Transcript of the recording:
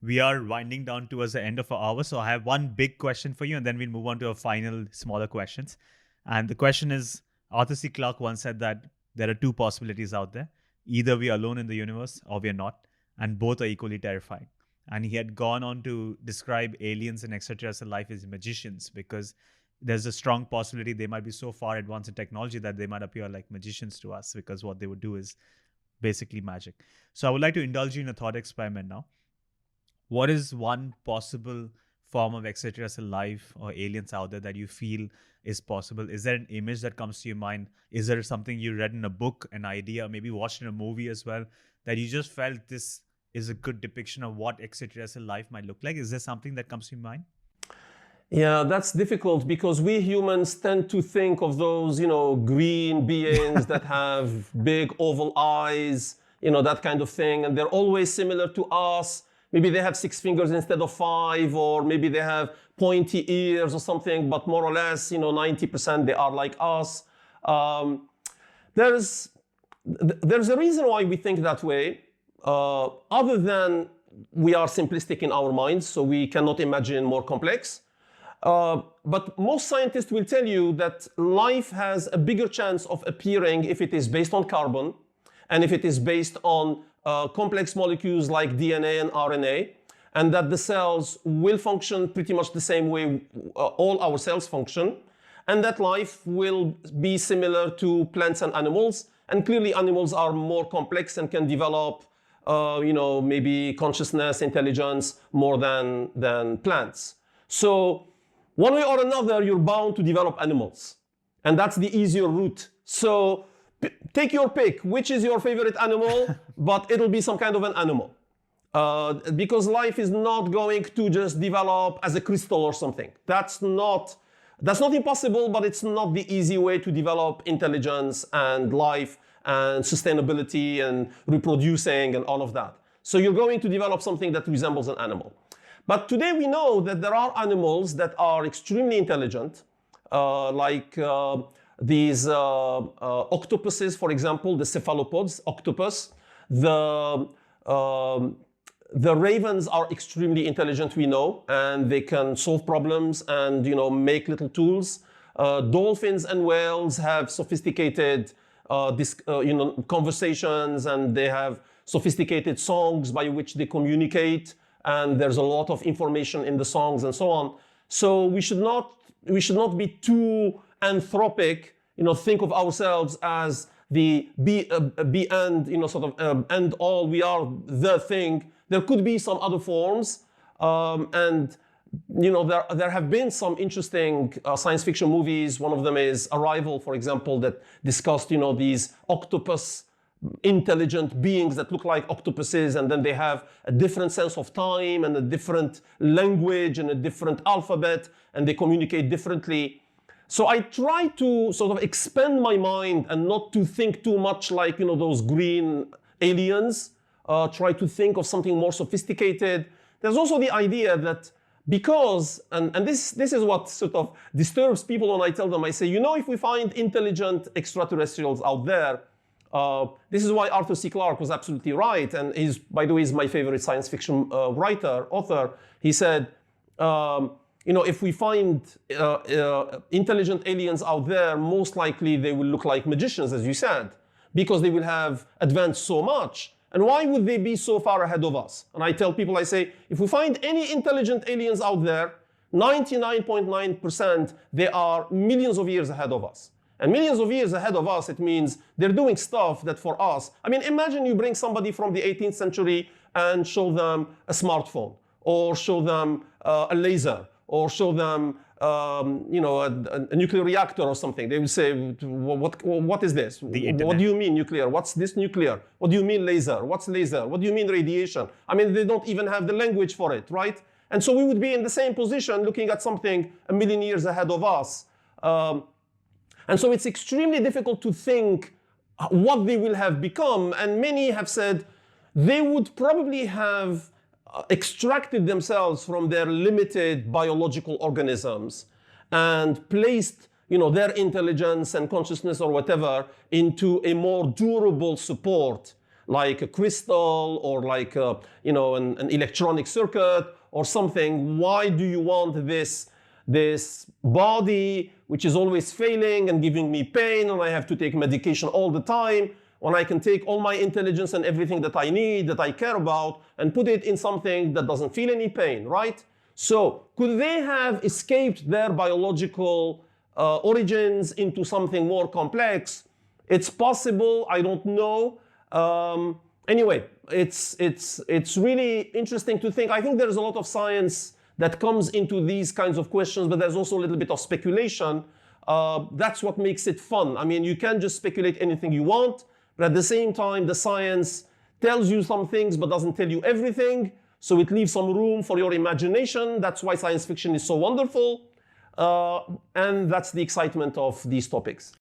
we are winding down towards the end of our hour. So I have one big question for you, and then we'll move on to a final smaller questions. And the question is, Arthur C. Clarke once said that there are two possibilities out there. Either we are alone in the universe or we are not, and both are equally terrifying. And he had gone on to describe aliens and extraterrestrial life as magicians, because there's a strong possibility they might be so far advanced in technology that they might appear like magicians to us, because what they would do is basically magic. So I would like to indulge you in a thought experiment now. What is one possible form of extraterrestrial life or aliens out there that you feel is possible? Is there an image that comes to your mind? Is there something you read in a book, an idea, maybe watched in a movie as well, that you just felt this is a good depiction of what extraterrestrial life might look like? Is there something that comes to your mind? Yeah, that's difficult because we humans tend to think of those, green beings that have big oval eyes, that kind of thing. And they're always similar to us. Maybe they have 6 fingers instead of 5, or maybe they have pointy ears or something, but more or less, 90% they are like us. There's a reason why we think that way, other than we are simplistic in our minds, so we cannot imagine more complex. But most scientists will tell you that life has a bigger chance of appearing if it is based on carbon and if it is based on complex molecules like DNA and RNA, and that the cells will function pretty much the same way all our cells function, and that life will be similar to plants and animals. And clearly animals are more complex and can develop maybe consciousness, intelligence more than plants. So one way or another, you're bound to develop animals. And that's the easier route. So take your pick. Which is your favorite animal? But it'll be some kind of an animal. Because life is not going to just develop as a crystal or something. That's not impossible, but it's not the easy way to develop intelligence and life and sustainability and reproducing and all of that. So you're going to develop something that resembles an animal. But today we know that there are animals that are extremely intelligent, like these octopuses, for example, the cephalopods, octopus. The ravens are extremely intelligent, we know, and they can solve problems and make little tools. Dolphins and whales have sophisticated conversations, and they have sophisticated songs by which they communicate. And there's a lot of information in the songs and so on. So we should not be too anthropic, think of ourselves as the be end, sort of end all, we are the thing. There could be some other forms. And there have been some interesting science fiction movies. One of them is Arrival, for example, that discussed, these octopus intelligent beings that look like octopuses, and then they have a different sense of time and a different language and a different alphabet, and they communicate differently. So I try to sort of expand my mind and not to think too much like those green aliens. Try to think of something more sophisticated. There's also the idea that because, and this is what sort of disturbs people when I tell them, I say, if we find intelligent extraterrestrials out there, this is why Arthur C. Clarke was absolutely right, and he's, by the way, is my favorite science fiction author. He said, if we find intelligent aliens out there, most likely they will look like magicians, as you said, because they will have advanced so much. And why would they be so far ahead of us? And I tell people, I say, if we find any intelligent aliens out there, 99.9% they are millions of years ahead of us. And millions of years ahead of us, it means they're doing stuff that for us, imagine you bring somebody from the 18th century and show them a smartphone, or show them a laser, or show them a nuclear reactor or something. They will say, what is this? What do you mean nuclear? What's this nuclear? What do you mean laser? What's laser? What do you mean radiation? They don't even have the language for it, right? And so we would be in the same position looking at something a million years ahead of us. And so it's extremely difficult to think what they will have become. And many have said they would probably have extracted themselves from their limited biological organisms and placed their intelligence and consciousness or whatever into a more durable support, like a crystal or like an electronic circuit or something. Why do you want this body which is always failing and giving me pain, and I have to take medication all the time, when I can take all my intelligence and everything that I need, that I care about, and put it in something that doesn't feel any pain, right? So could they have escaped their biological origins into something more complex? It's possible, I don't know. Anyway, it's really interesting to think. I think there's a lot of science that comes into these kinds of questions, but there's also a little bit of speculation. That's what makes it fun. I mean, you can't just speculate anything you want, but at the same time, the science tells you some things but doesn't tell you everything. So it leaves some room for your imagination. That's why science fiction is so wonderful. And that's the excitement of these topics.